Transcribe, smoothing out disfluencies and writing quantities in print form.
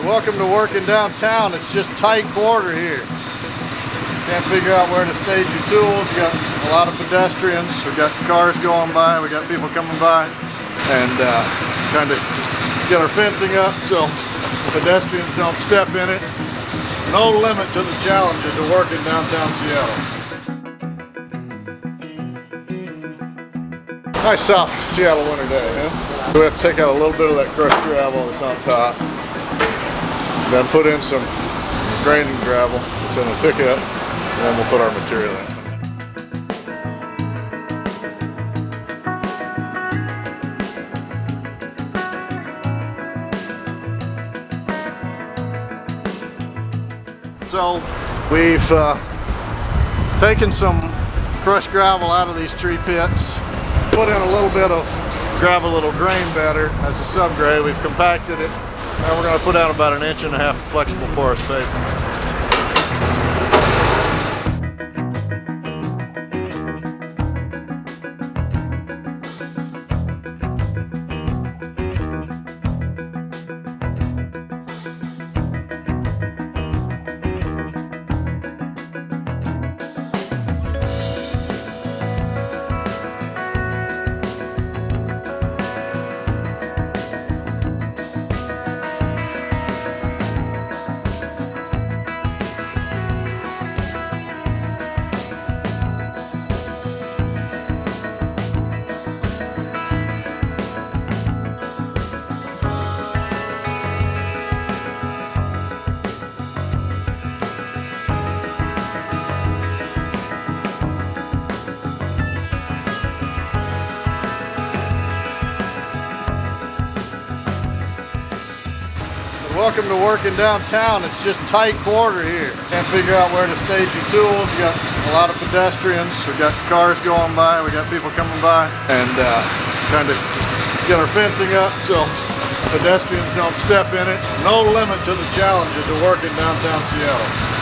Welcome to working downtown. It's just tight quarter here. Can't figure out where to stage your tools. You got a lot of pedestrians. We got cars going by. We got people coming by, and kind of get our fencing up so pedestrians don't step in it. No limit to the challenges of working downtown Seattle. Nice South Seattle winter day, huh? We have to take out a little bit of that crushed gravel that's on top. Then put in some grading gravel that's in the pickup, and then we'll put our material in. So we've taken some crushed gravel out of these tree pits, put in a little bit of gravel that'll drain better as a subgrade. We've compacted it. Now we're going to put down about 1.5 inches of flexible porous pavement. Welcome to working downtown. It's just tight quarter here. Can't figure out where to stage your tools. You got a lot of pedestrians. We got cars going by. We got people coming by, and kind of get our fencing up so pedestrians don't step in it. No limit to the challenges of working downtown Seattle.